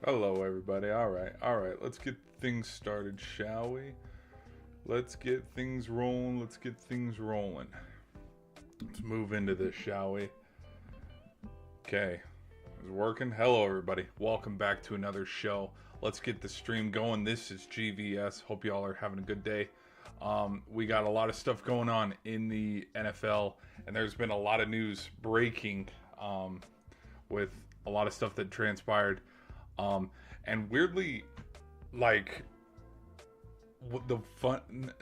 Hello, everybody. All right. Let's get things started, shall we? Let's get things rolling. Let's move into this, shall we? Okay, it's working. Hello, everybody. Welcome back to another show. Let's get the stream going. This is GVS. Hope y'all are having a good day. We got a lot of stuff going on in the NFL, and there's been a lot of news breaking with a lot of stuff that transpired. And weirdly, like,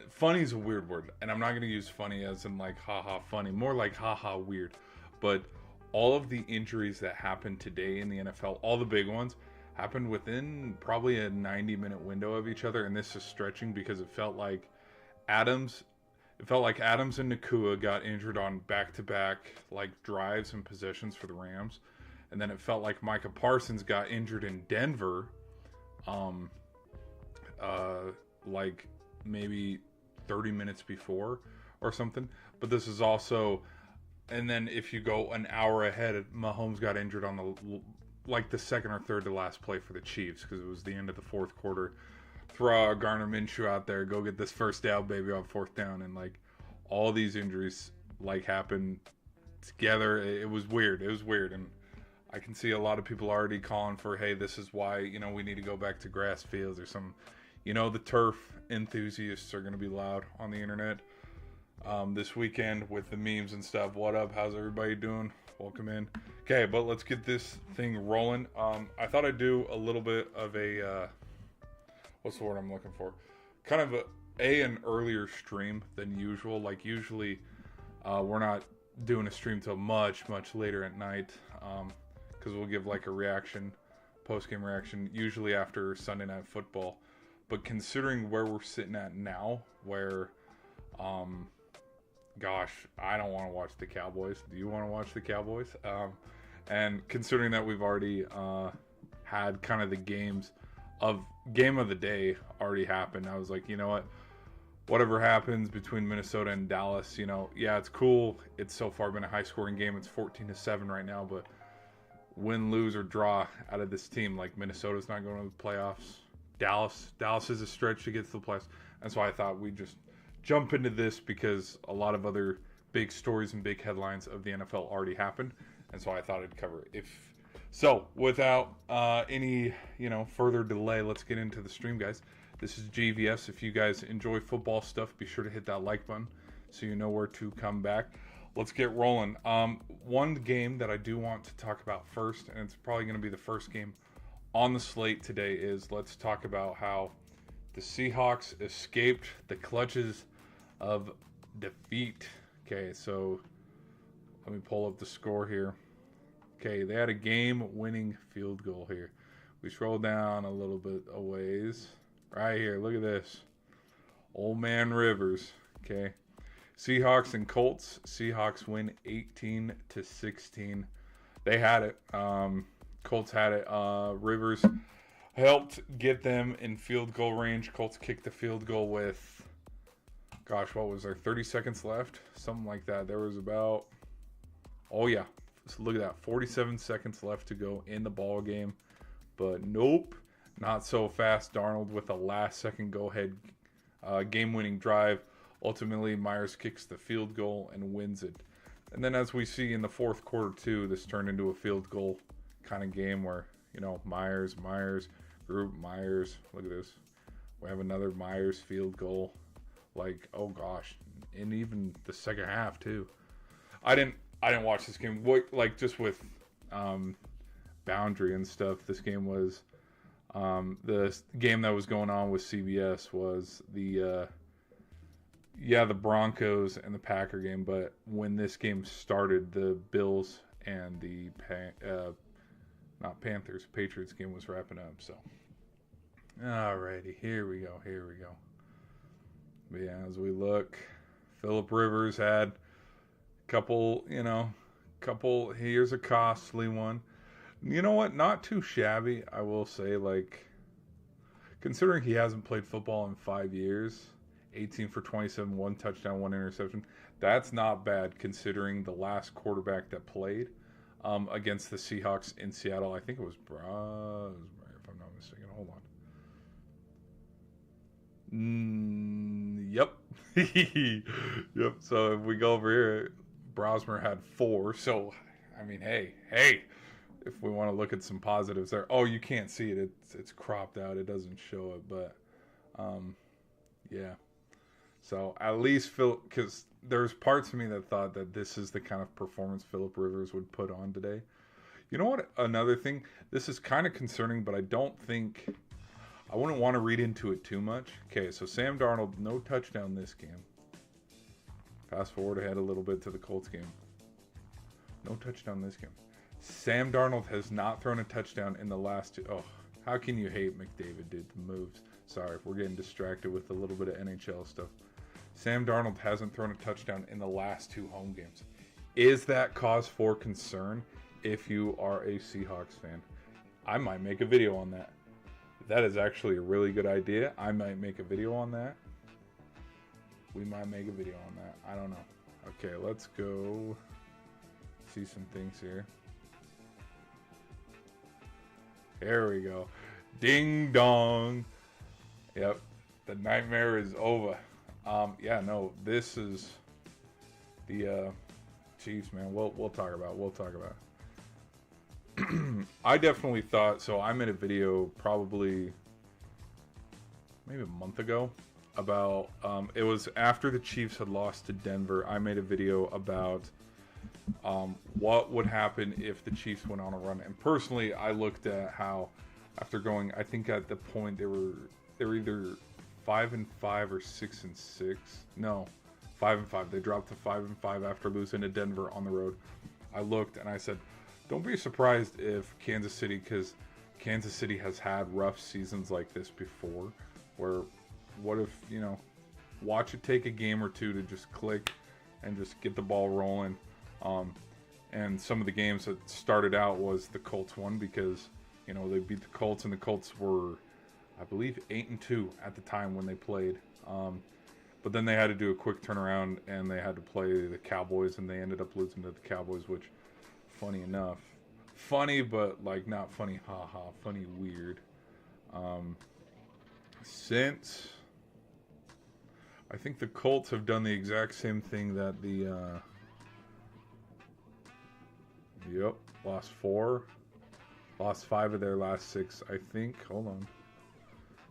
funny is a weird word, and I'm not going to use funny as in like haha funny, more like haha weird. But all of the injuries that happened today in the NFL, all the big ones, happened within probably a 90-minute window of each other, and this is stretching because it felt like Adams and Nakua got injured on back-to-back like drives and possessions for the Rams. And then it felt like Micah Parsons got injured in Denver, like maybe 30 minutes before or something. But this is also, and then if you go an hour ahead, Mahomes got injured on the second or third to last play for the Chiefs because it was the end of the fourth quarter. Throw Garner Minshew out there, go get this first down, baby, on fourth down, and like all these injuries like happened together. It was weird, and I can see a lot of people already calling for, hey, this is why, we need to go back to grass fields or some, the turf enthusiasts are going to be loud on the internet this weekend with the memes and stuff. What up? How's everybody doing? Welcome in. Okay, but let's get this thing rolling. I thought I'd do a little bit of a, what's the word I'm looking for? Kind of an earlier stream than usual. Like usually we're not doing a stream till much later at night. Because we'll give like a reaction, post-game reaction, usually after Sunday Night Football. But considering where we're sitting at now, where, gosh, I don't want to watch the Cowboys. Do you want to watch the Cowboys? And considering that we've already had kind of the game of the day already happened, I was like, you know what? Whatever happens between Minnesota and Dallas, yeah, it's cool. It's so far been a high-scoring game. It's 14-7 right now, but win, lose, or draw out of this team. Like Minnesota's not going to the playoffs. Dallas is a stretch to get to the playoffs. And so I thought we'd just jump into this because a lot of other big stories and big headlines of the NFL already happened. And so I thought I'd cover it. So without any, further delay, let's get into the stream, guys. This is GVS. If you guys enjoy football stuff, be sure to hit that like button so you know where to come back. Let's get rolling. One game that I do want to talk about first, and it's probably going to be the first game on the slate today, is let's talk about how the Seahawks escaped the clutches of defeat. Okay, so let me pull up the score here. Okay, they had a game-winning field goal here. We scroll down a little bit a ways. Right here, look at this. Old man Rivers, okay. Seahawks and Colts. Seahawks win 18-16. They had it. Colts had it. Rivers helped get them in field goal range. Colts kicked the field goal with, gosh, what was there? 30 seconds left? Something like that. There was about, oh yeah. So look at that. 47 seconds left to go in the ball game. But nope. Not so fast. Darnold with a last-second go-ahead game-winning drive. Ultimately, Myers kicks the field goal and wins it. And then as we see in the fourth quarter, too, this turned into a field goal kind of game where, Myers, group Myers. Look at this. We have another Myers field goal. Like, oh, gosh. And even the second half, too. I didn't watch this game. Like, just with boundary and stuff, this game was... the game that was going on with CBS was the Broncos and the Packer game, but when this game started, the Bills and the Patriots game was wrapping up. So, alrighty, here we go. But yeah, as we look, Phillip Rivers had a couple. Here's a costly one. You know what? Not too shabby, I will say. Like, considering he hasn't played football in 5 years. 18 for 27, 1 touchdown, 1 interception. That's not bad considering the last quarterback that played against the Seahawks in Seattle. I think it was if I'm Yep. So if we go over here, Brosmer had 4. So, I mean, hey, if we want to look at some positives there. Oh, you can't see it. It's cropped out. It doesn't show it, but yeah. So at least because there's parts of me that thought that this is the kind of performance Phillip Rivers would put on today. You know what? Another thing. This is kind of concerning, but I don't think I wouldn't want to read into it too much. Okay, so Sam Darnold, no touchdown this game. Fast forward ahead a little bit to the Colts game. No touchdown this game. Sam Darnold has not thrown a touchdown in the last 2. Oh, how can you hate McDavid, dude? The moves. Sorry, we're getting distracted with a little bit of NHL stuff. Sam Darnold hasn't thrown a touchdown in the last 2 home games. Is that cause for concern if you are a Seahawks fan? I might make a video on that. That is actually a really good idea. I might make a video on that. We might make a video on that. I don't know. Okay, let's go see some things here. There we go. Ding dong. Yep. The nightmare is over. Yeah, no, this is the Chiefs, man. We'll talk about it. I definitely thought so. I made a video probably maybe a month ago about it was after the Chiefs had lost to Denver. I made a video about what would happen if the Chiefs went on a run. And personally, I looked at how after going, I think at the point they were either 5-5 or 6-6. No, 5-5. They dropped to 5-5 after losing to Denver on the road. I looked and I said, don't be surprised if Kansas City, because Kansas City has had rough seasons like this before, where what if, watch it take a game or two to just click and just get the ball rolling. And some of the games that started out was the Colts one because, they beat the Colts and the Colts were, I believe, 8-2 at the time when they played. But then they had to do a quick turnaround and they had to play the Cowboys and they ended up losing to the Cowboys, which, funny enough, funny but like not funny, haha, funny weird. Since I think the Colts have done the exact same thing that the lost 5 of their last 6, I think. Hold on,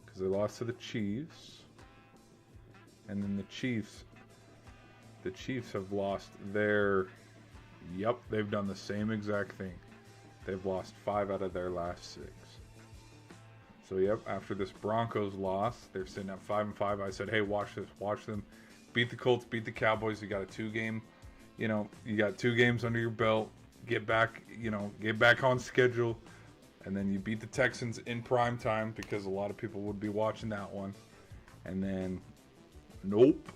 because they lost to the Chiefs, and then the Chiefs have lost their. Yep, they've done the same exact thing. They've lost 5 out of their last 6. So, yep, after this Broncos loss, they're sitting at 5-5. I said, hey, watch this. Watch them beat the Colts, beat the Cowboys. You got a 2-game, you got 2 games under your belt. Get back on schedule. And then you beat the Texans in prime time because a lot of people would be watching that one. And then, nope,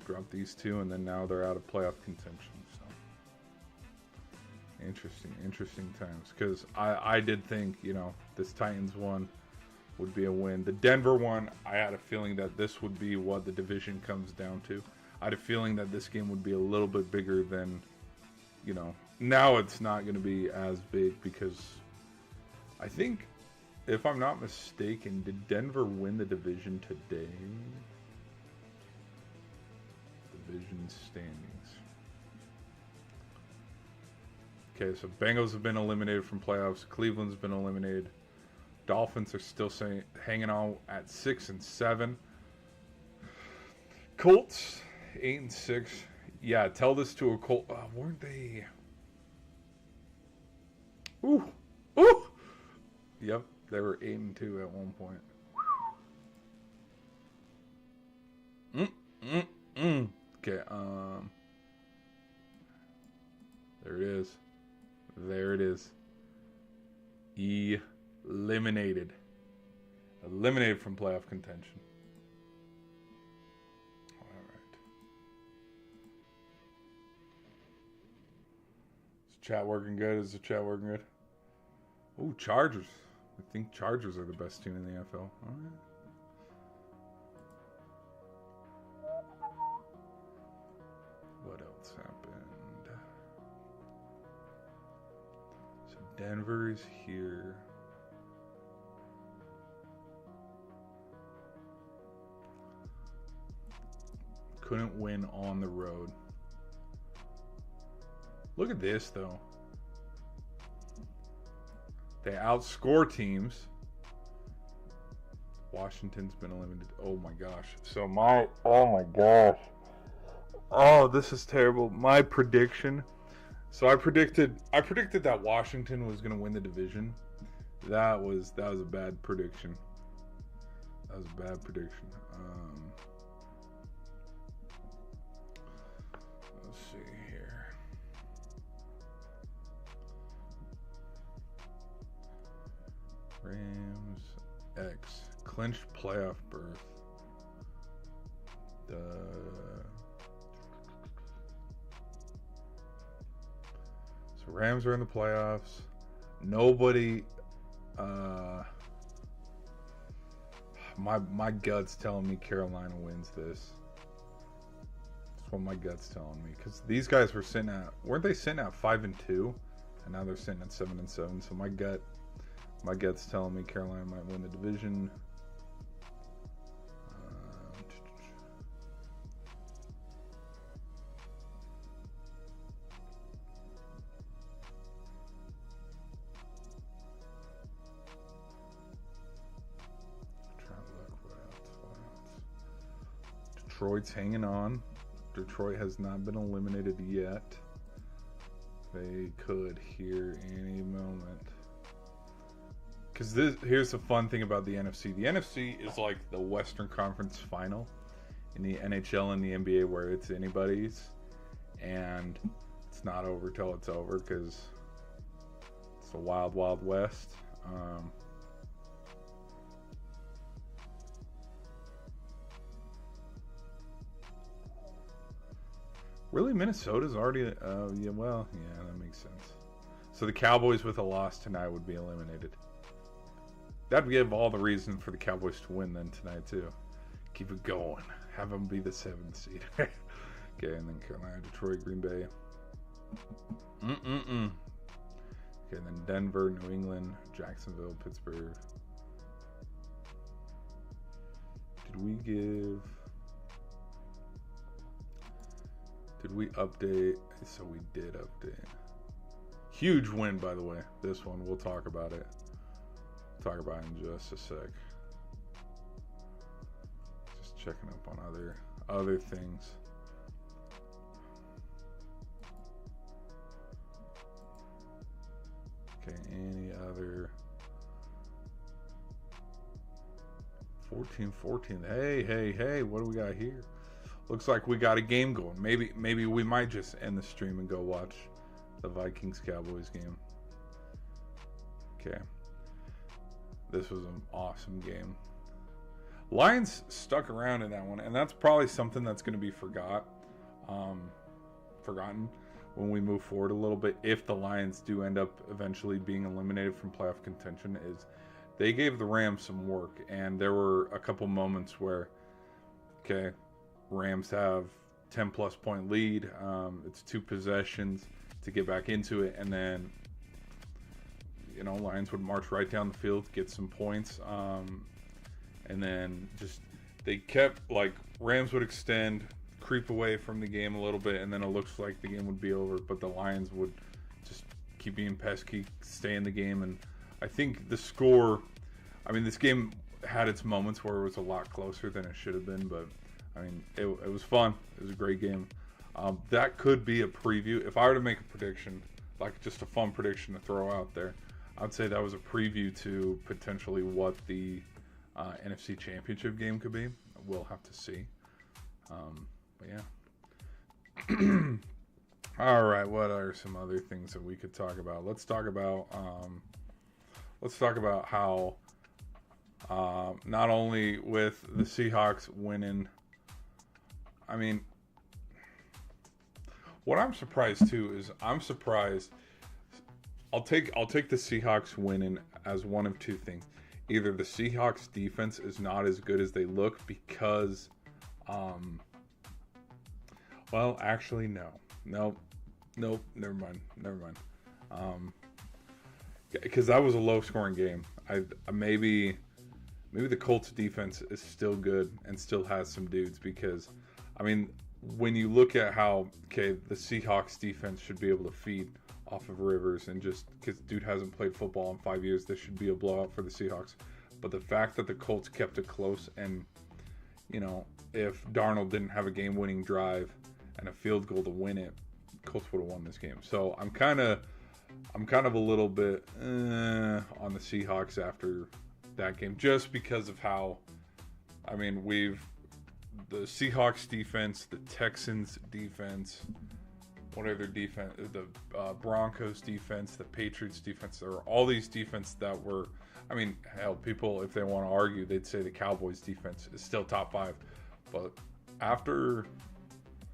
dropped these 2, and then now they're out of playoff contention. Interesting times, because I did think this Titans one would be a win. The Denver one, I had a feeling that this would be what the division comes down to. I had a feeling that this game would be a little bit bigger than now. It's not going to be as big because I think, if I'm not mistaken, did Denver win the division today? Division standings. Okay, so Bengals have been eliminated from playoffs. Cleveland's been eliminated. Dolphins are still hanging on at 6-7. Colts 8-6. Yeah, tell this to a Colt. Weren't they? Ooh. Yep, they were 8-2 at one point. Okay. There it is. Eliminated from playoff contention. All right. Is the chat working good? Oh, Chargers. I think Chargers are the best team in the NFL. All right. What else happened? So Denver's here. couldn't win on the road. Look at this, though. They outscore teams. Washington's been eliminated. Oh my gosh. So oh my gosh. Oh, this is terrible. My prediction. So I predicted that Washington was going to win the division. That was a bad prediction. That was a bad prediction. Let's see here. Rams X clinched playoff berth. So Rams are in the playoffs. Nobody. My gut's telling me Carolina wins this. That's what my gut's telling me, because these guys weren't they sitting at 5-2, and now they're sitting at 7-7. So my gut's telling me Carolina might win the division. Detroit's hanging on. Detroit has not been eliminated yet. They could here any moment. Because here's the fun thing about the NFC. The NFC is like the Western Conference Final in the NHL and the NBA, where it's anybody's, and it's not over till it's over, because it's the wild, wild west. Really, Minnesota's already. Yeah, that makes sense. So the Cowboys with a loss tonight would be eliminated. That'd give all the reason for the Cowboys to win then tonight too. Keep it going. Have them be the 7th seed. Okay, and then Carolina, Detroit, Green Bay. Okay, and then Denver, New England, Jacksonville, Pittsburgh. Did we update? So we did update. Huge win, by the way. This one, we'll talk about it. Talk about it in just a sec. Just checking up on other things. Okay, any other 14-14. Hey, what do we got here? Looks like we got a game going. Maybe we might just end the stream and go watch the Vikings-Cowboys game. Okay. This was an awesome game. Lions stuck around in that one, and that's probably something that's going to be forgotten when we move forward a little bit. If the Lions do end up eventually being eliminated from playoff contention, is they gave the Rams some work, and there were a couple moments where, okay, Rams have 10-plus point lead. It's 2 possessions to get back into it, and then Lions would march right down the field, get some points, and then just they kept, Rams would extend, creep away from the game a little bit, and then it looks like the game would be over, but the Lions would just keep being pesky, stay in the game. And I think the score, this game had its moments where it was a lot closer than it should have been, but it was fun. It was a great game. That could be a preview. If I were to make a prediction, just a fun prediction to throw out there, I'd say that was a preview to potentially what the NFC Championship game could be. We'll have to see. But yeah. All right. What are some other things that we could talk about? Let's talk about how not only with the Seahawks winning. What I'm surprised too is I'll take the Seahawks winning as one of two things. Either the Seahawks defense is not as good as they look because actually nope, never mind. Because that was a low scoring game. Maybe the Colts defense is still good and still has some dudes, because when you look at how, okay, the Seahawks defense should be able to feed off of Rivers, and just because dude hasn't played football in 5 years, this should be a blowout for the Seahawks. But the fact that the Colts kept it close, and you know, if Darnold didn't have a game-winning drive and a field goal to win it, Colts would have won this game. So I'm kind of a little bit on the Seahawks after that game, just because of how, I mean, the Seahawks defense, the Texans defense, what other defense, the Broncos defense, the Patriots defense, there were all these defense that were, I mean, hell, people, if they want to argue, they'd say the Cowboys defense is still top 5. But after,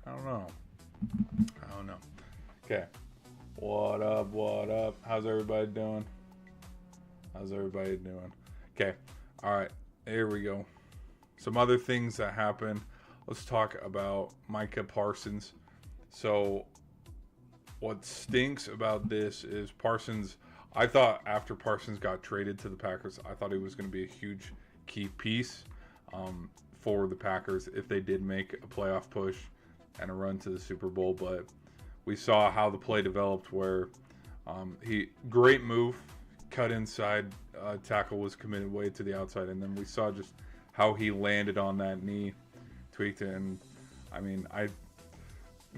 I don't know. Okay. What up? How's everybody doing? Okay. All right. Here we go. Some other things that happened. Let's talk about Micah Parsons. So what stinks about this is Parsons, I thought after Parsons got traded to the Packers, I thought he was going to be a huge key piece for the Packers if they did make a playoff push and a run to the Super Bowl. But we saw how the play developed where great move, cut inside, tackle was committed way to the outside, and then we saw just how he landed on that knee, tweaked it. And I mean,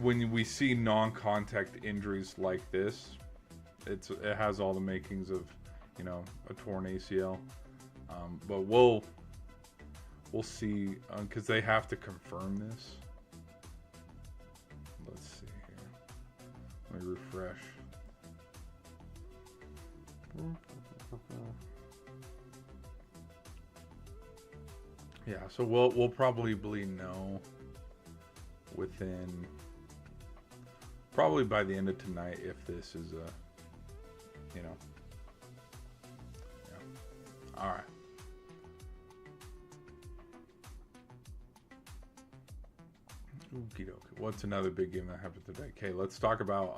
when we see non-contact injuries like this, it has all the makings of, you know, a torn ACL. But we'll see, because they have to confirm this. Let's see here. Let me refresh. Yeah, so we'll probably know within, probably by the end of tonight, if this is a, you know, yeah. All right. Okie dokie. What's another big game that happened today? Okay, let's talk about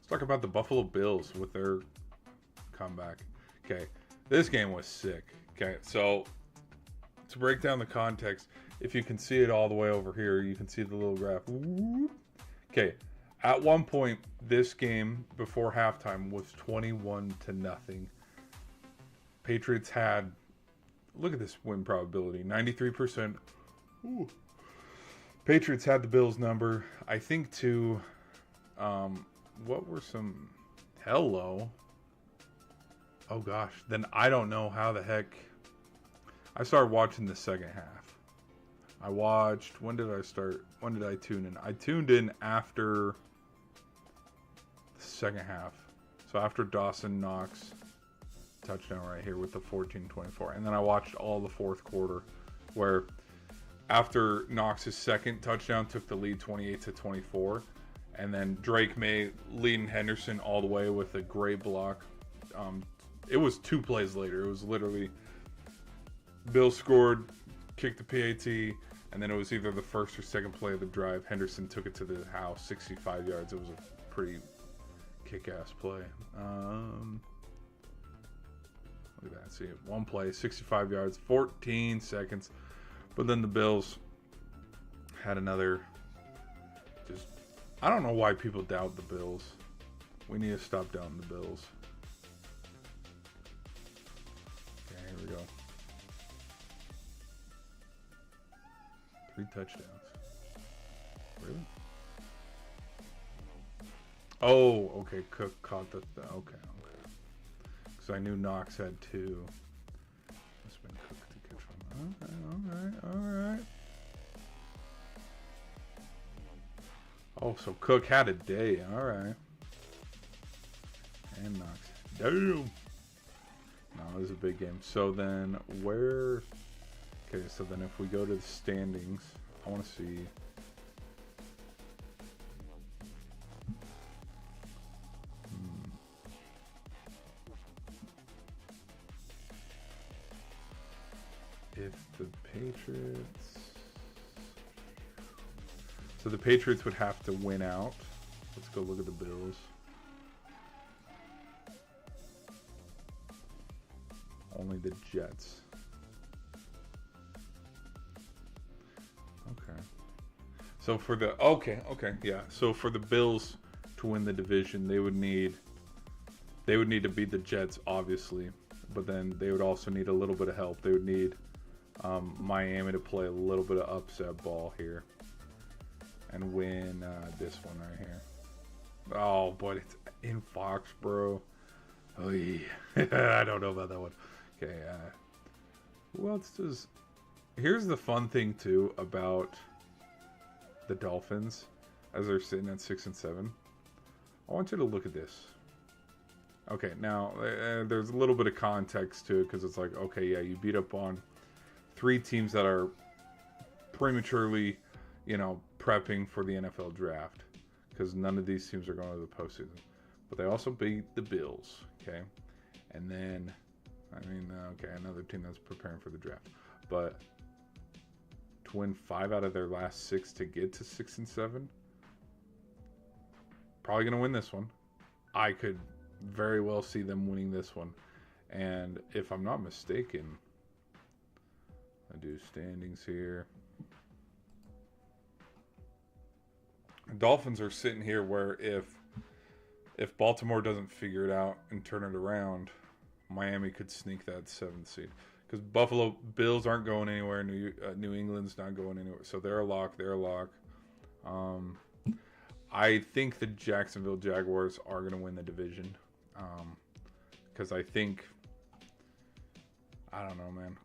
the Buffalo Bills with their comeback. Okay, this game was sick. Okay, so to break down the context, if you can see it all the way over here, you can see the little graph. Okay, at one point, this game before halftime was 21-0. Patriots had, look at this win probability, 93%. Ooh. Patriots had the Bills number. I think to, what were some, hello. Oh gosh, then I don't know how the heck. I started watching the second half. I watched, when did I tune in? I tuned in after the second half. So after Dawson Knox touchdown right here with the 14-24. And then I watched all the fourth quarter where after Knox's second touchdown took the lead 28-24. And then Drake May leading Henderson all the way with a great block. It was 2 plays later. It was literally Bill scored, kicked the PAT, and then it was either the first or second play of the drive. Henderson took it to the house, 65 yards. It was a pretty kick-ass play. Look at that. See it. One play, 65 yards, 14 seconds. But then the Bills had another. Just, I don't know why people doubt the Bills. We need to stop doubting the Bills. Okay, here we go. 3 touchdowns. Really? Oh, okay. Cook caught the. Okay. Because I knew Knox had 2. It's been Cook to catch one. All right. Oh, so Cook had a day. All right. And Knox. Damn. No, it was a big game. So then where? Okay, so then if we go to the standings, I want to see. If the Patriots. So the Patriots would have to win out. Let's go look at the Bills. Only the Jets. Okay. So for the okay, yeah. So for the Bills to win the division, they would need to beat the Jets, obviously, but then they would also need a little bit of help. They would need Miami to play a little bit of upset ball here and win this one right here. Oh, but it's in Foxborough. Oh, yeah. I don't know about that one. Okay, who else does? Here's the fun thing too about the Dolphins, as they're sitting at 6-7. I want you to look at this. Okay, now there's a little bit of context to it because it's like, okay, yeah, you beat up on three teams that are prematurely, prepping for the NFL draft because none of these teams are going to the postseason. But they also beat the Bills, okay? And then, another team that's preparing for the draft. But to win 5 out of their last 6 to get to 6-7, probably going to win this one. I could very well see them winning this one. And if I'm not mistaken, I do standings here. Dolphins are sitting here where if Baltimore doesn't figure it out and turn it around, Miami could sneak that 7th seed. Because Buffalo Bills aren't going anywhere. New England's not going anywhere. So they're a lock. I think the Jacksonville Jaguars are going to win the division. Because I don't know, man.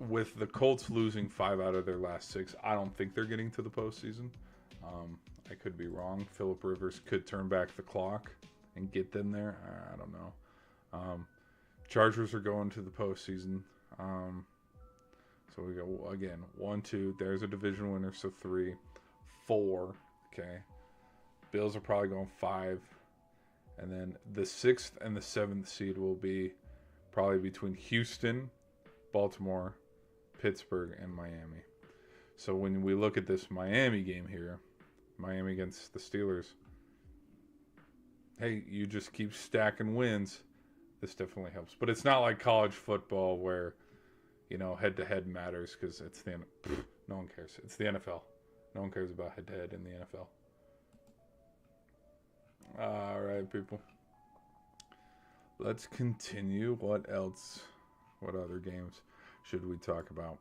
With the Colts losing 5 out of their last 6, I don't think they're getting to the postseason. I could be wrong. Phillip Rivers could turn back the clock and get them there. I don't know. Chargers are going to the postseason. So we go again 1, 2. There's a division winner, so 3, 4. Okay. Bills are probably going 5, and then the 6th and the 7th seed will be probably between Houston, Baltimore, Pittsburgh, and Miami. So when we look at this Miami game here, Miami against the Steelers, hey, you just keep stacking wins. This definitely helps. But it's not like college football where, head-to-head matters because it's no one cares. It's the NFL. No one cares about head-to-head in the NFL. All right, people. Let's continue. What else? What other games should we talk about?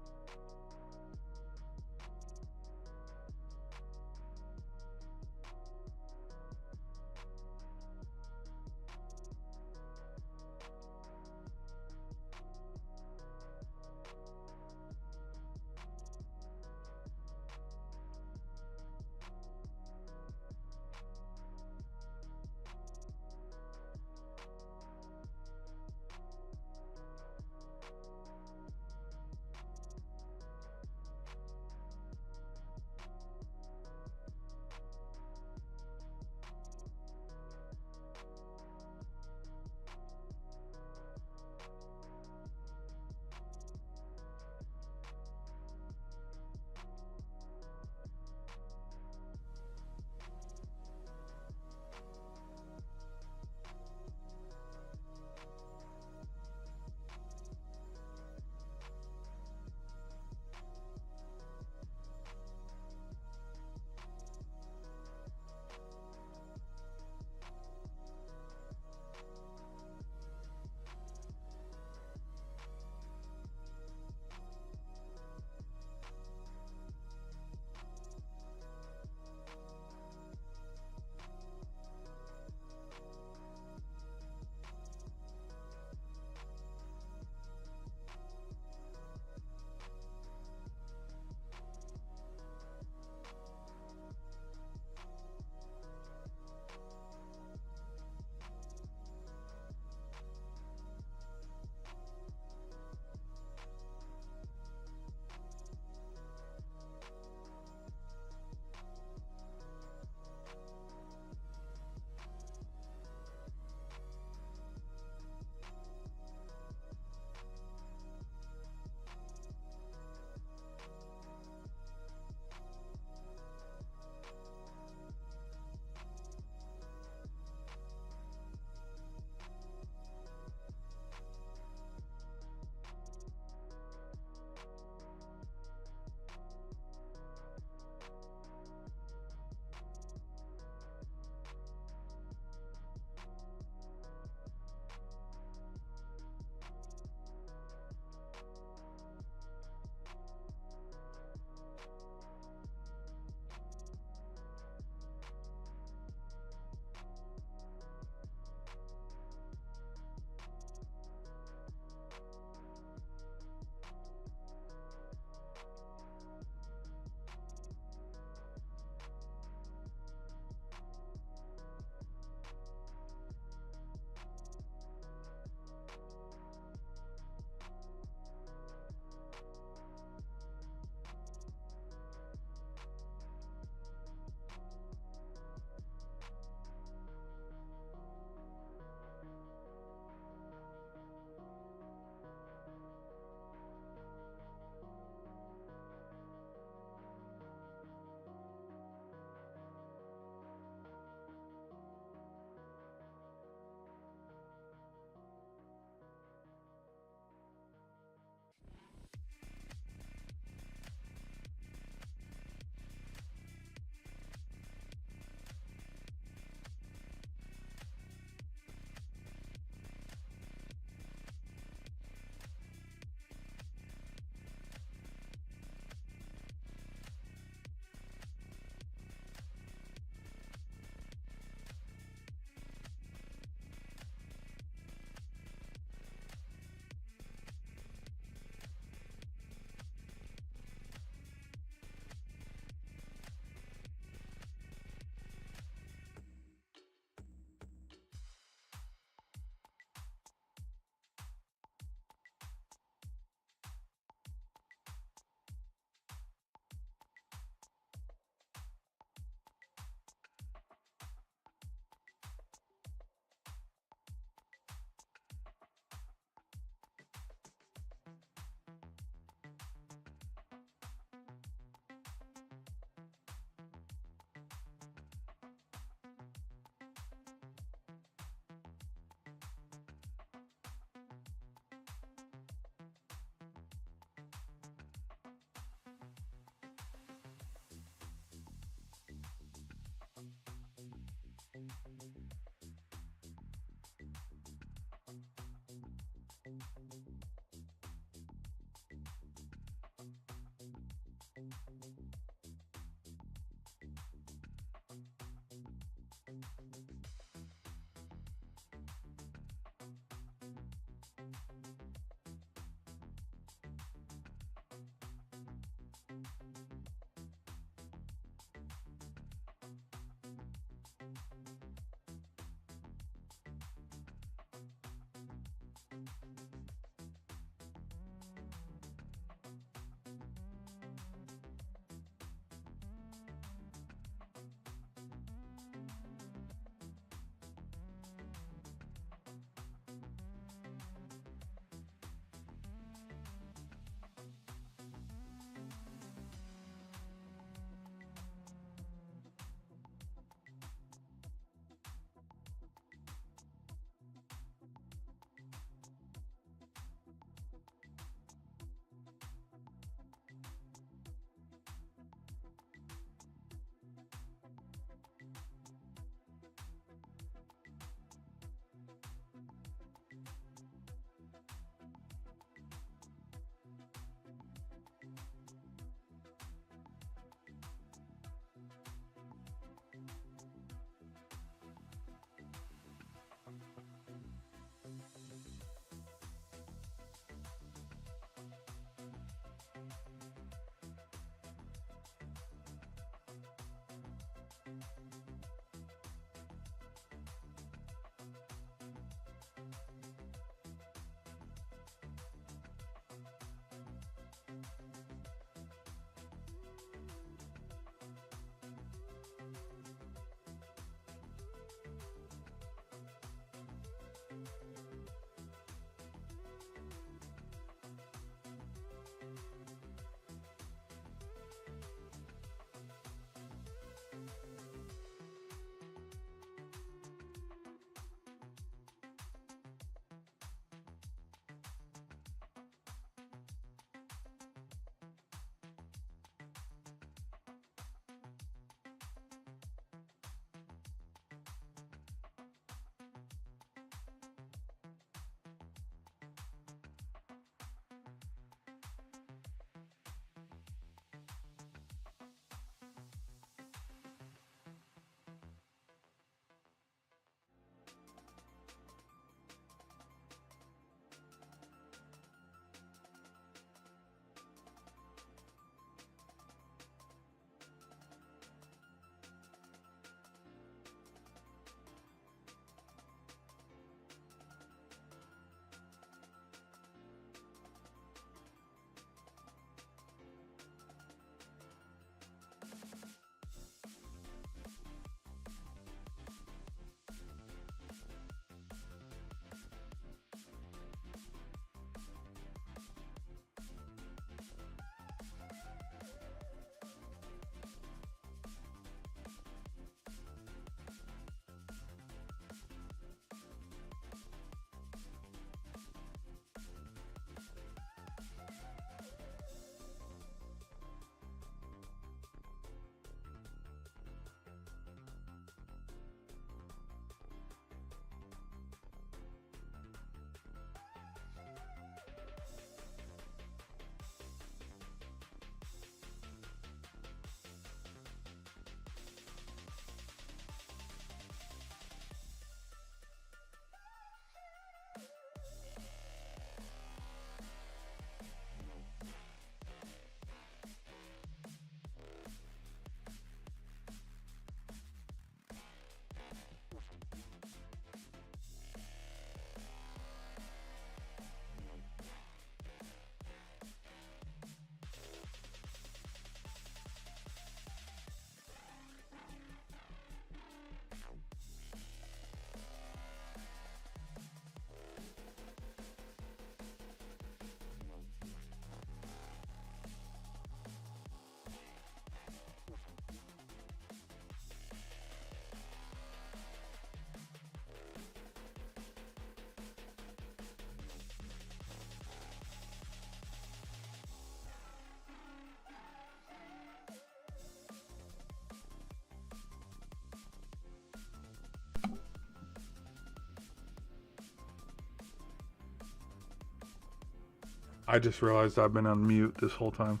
I just realized I've been on mute this whole time.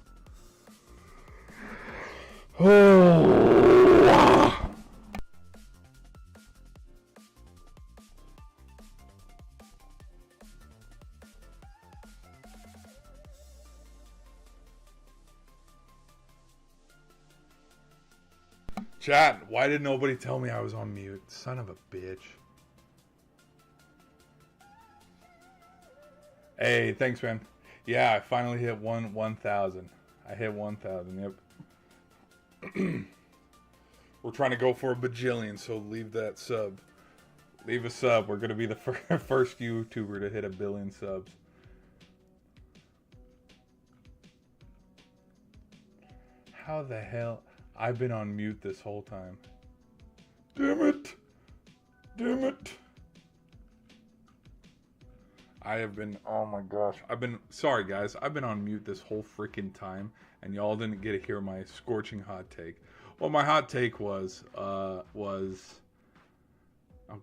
Chat, why did nobody tell me I was on mute? Son of a bitch. Hey, thanks, man. Yeah, I finally hit 1,000. I hit 1,000, yep. We're trying to go for a bajillion, so leave that sub. Leave a sub. We're going to be the first YouTuber to hit 1 billion subs. How the hell? I've been on mute this whole time. Damn it. Damn it. I have been, oh my gosh. Sorry guys, I've been on mute this whole freaking time, and y'all didn't get to hear my scorching hot take. Well, my hot take was, oh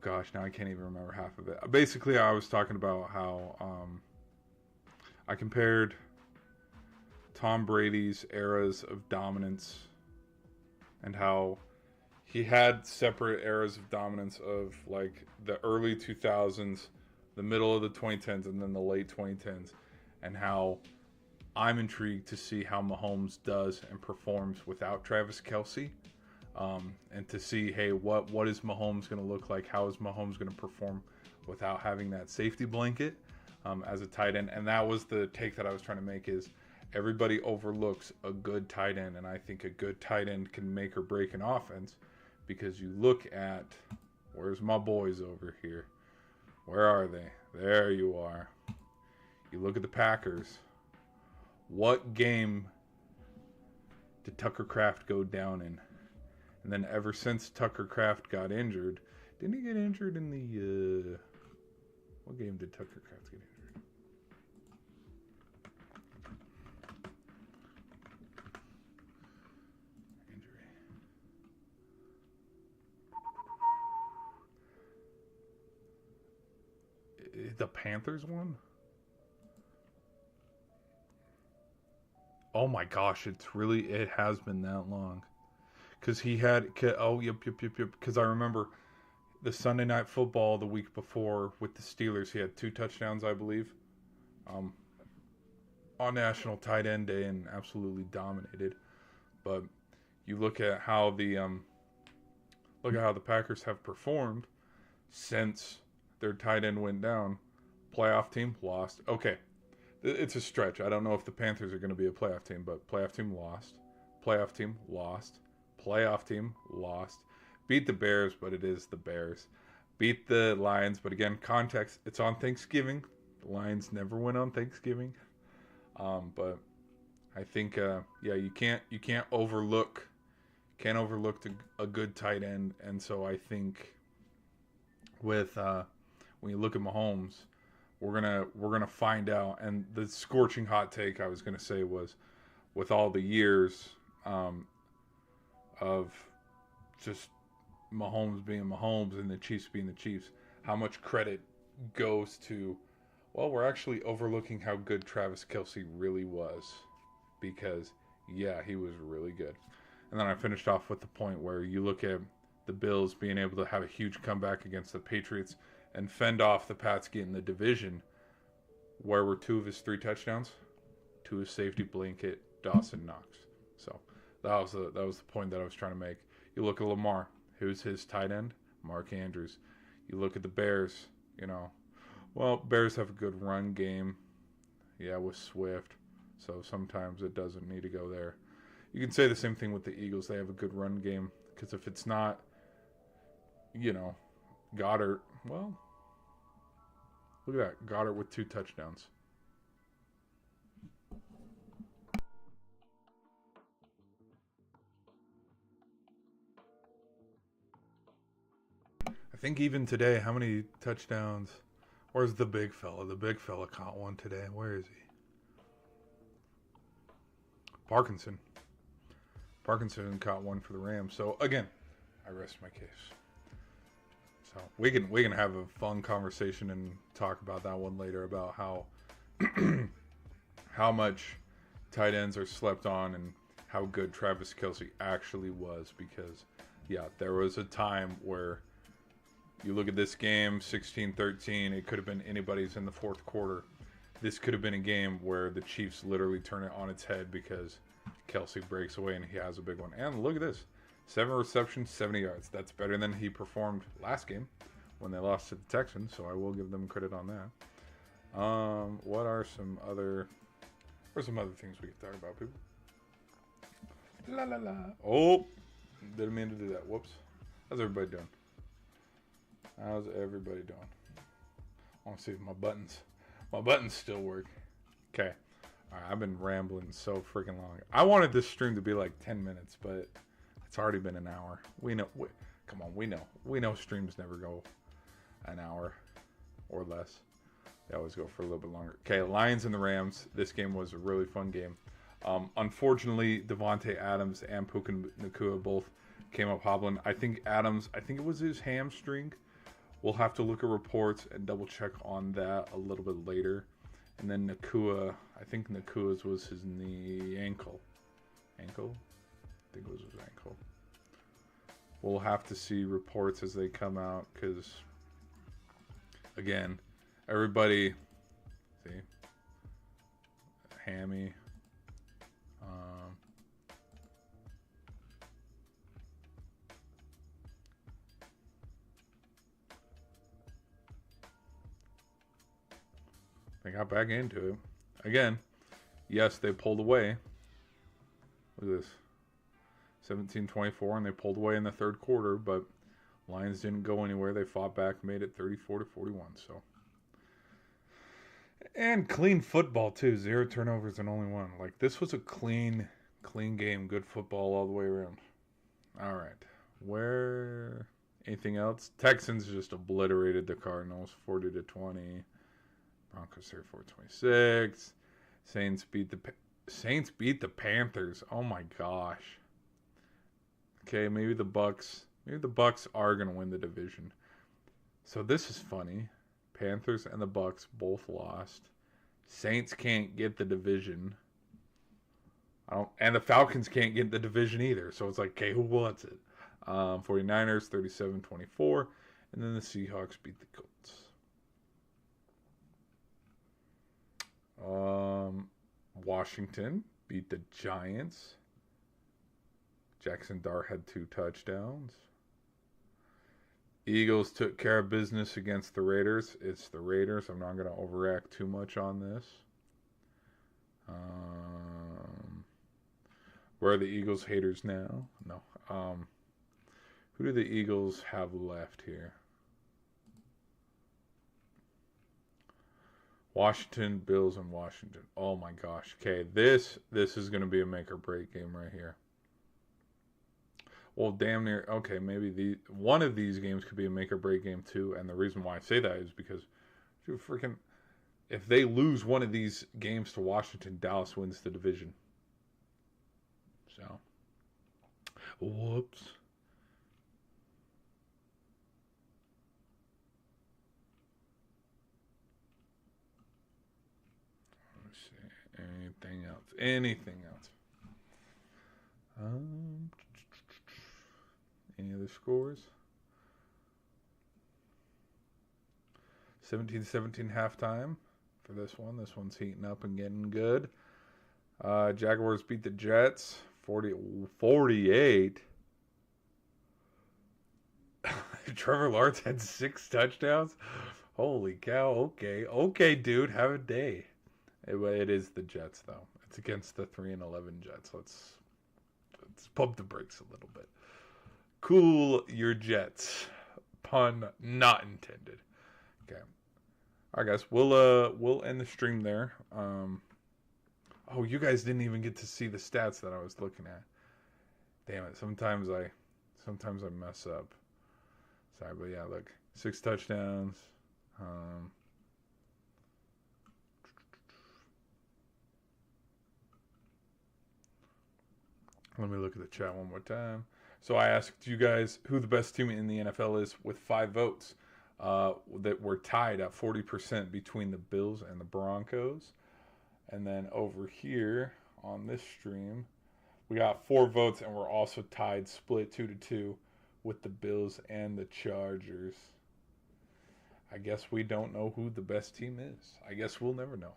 gosh, now I can't even remember half of it. Basically, I was talking about how, I compared Tom Brady's eras of dominance and how he had separate eras of dominance of like the early 2000s, the middle of the 2010s, and then the late 2010s, and how I'm intrigued to see how Mahomes does and performs without Travis Kelce, and to see, hey, what is Mahomes going to look like? How is Mahomes going to perform without having that safety blanket as a tight end? And that was the take that I was trying to make, is everybody overlooks a good tight end, and I think a good tight end can make or break an offense, because you look at, where's my boys over here? Where are they? There you are. You look at the Packers. What game did Tucker Kraft go down in? And then ever since Tucker Kraft got injured, didn't he get injured in the... what game did Tucker Kraft get injured? The Panthers won? Oh my gosh, it has been that long. Because he had, oh, yep. Because I remember the Sunday Night Football the week before with the Steelers, he had 2 touchdowns, I believe, on National Tight End Day, and absolutely dominated. But you look at how the Packers have performed since their tight end went down. Playoff team lost. Okay, it's a stretch. I don't know if the Panthers are going to be a playoff team, but playoff team lost. Playoff team lost. Playoff team lost. Beat the Bears, but it is the Bears. Beat the Lions, but again, context. It's on Thanksgiving. The Lions never win on Thanksgiving. But I think, you can't overlook a good tight end, and so I think with when you look at Mahomes, we're gonna find out. And the scorching hot take I was gonna say was, with all the years of just Mahomes being Mahomes and the Chiefs being the Chiefs, how much credit goes to, well, we're actually overlooking how good Travis Kelce really was, because yeah, he was really good. And then I finished off with the point where you look at the Bills being able to have a huge comeback against the Patriots and fend off the Pats getting the division. Where were 2 of his 3 touchdowns? To his safety blanket, Dawson Knox. So that was the point that I was trying to make. You look at Lamar. Who's his tight end? Mark Andrews. You look at the Bears. Bears have a good run game. Yeah, with Swift. So sometimes it doesn't need to go there. You can say the same thing with the Eagles. They have a good run game. Because if it's not, Goddard, well, look at that. Goddard with 2 touchdowns. I think even today, how many touchdowns? Where's the big fella? The big fella caught one today. Where is he? Parkinson caught one for the Rams. So again, I rest my case. So we can have a fun conversation and talk about that one later, about how how much tight ends are slept on and how good Travis Kelce actually was. Because yeah, there was a time where you look at this game, 16-13, it could have been anybody's in the fourth quarter. This could have been a game where the Chiefs literally turn it on its head because Kelce breaks away and he has a big one. And look at this, 7 receptions, 70 yards. That's better than he performed last game when they lost to the Texans, so I will give them credit on that. What are some other things we could talk about, people? La la la. Oh, didn't mean to do that. Whoops. How's everybody doing? How's everybody doing? I want to see if my buttons still work. Okay. All right, I've been rambling so freaking long. I wanted this stream to be like 10 minutes, but it's already been an hour. We know. Come on, we know streams never go an hour or less. They always go for a little bit longer. Okay, Lions and the Rams. This game was a really fun game. Unfortunately, Devontae Adams and Puka Nacua both came up hobbling. I think it was his hamstring. We'll have to look at reports and double check on that a little bit later. And then Nacua, I think Nacua's was his ankle. Ankle? I think it was his ankle. We'll have to see reports as they come out because, again, everybody, see, hammy. They got back into it. Again, yes, they pulled away. Look at this. 17-24, and they pulled away in the third quarter, but Lions didn't go anywhere. They fought back, made it 34-41. So, and clean football too. 0 turnovers and only 1. Like, this was a clean game. Good football all the way around. All right. Anything else? Texans just obliterated the Cardinals 40-20. Broncos 34-26. Saints beat the Panthers. Oh my gosh. Okay, maybe the Bucks are going to win the division. So this is funny. Panthers and the Bucks both lost. Saints can't get the division. And the Falcons can't get the division either. So it's like, okay, who wants it? 49ers 37-24, and then the Seahawks beat the Colts. Washington beat the Giants. Jackson Dart had 2 touchdowns. Eagles took care of business against the Raiders. It's the Raiders. I'm not going to overreact too much on this. Where are the Eagles haters now? No. Who do the Eagles have left here? Washington, Bills, and Washington. Oh my gosh. Okay, this is going to be a make or break game right here. Well, damn near. Okay, maybe one of these games could be a make or break game too. And the reason why I say that is because, dude, if they lose one of these games to Washington, Dallas wins the division. So, whoops. Let's see. Anything else? Any other scores? 17-17 halftime for this one. This one's heating up and getting good. Jaguars beat the Jets 40-48. Trevor Lawrence had 6 touchdowns. Holy cow. Okay, dude, have a day. It is the Jets, though. It's against the 3-11 Jets. Let's pump the brakes a little bit. Cool your Jets. Pun not intended. Okay. All right, guys. We'll end the stream there. Oh, you guys didn't even get to see the stats that I was looking at. Damn it. Sometimes I mess up. Sorry, but yeah, look. 6 touchdowns. Let me look at the chat one more time. So I asked you guys who the best team in the NFL is with 5 votes. That were tied at 40% between the Bills and the Broncos. And then over here on this stream, we got 4 votes, and we're also tied, split 2-2 with the Bills and the Chargers. I guess we don't know who the best team is. I guess we'll never know.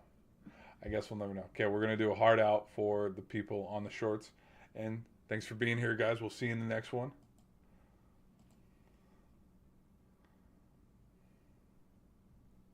Okay, we're going to do a hard out for the people on the shorts. And Thanks for being here, guys. We'll see you in the next one.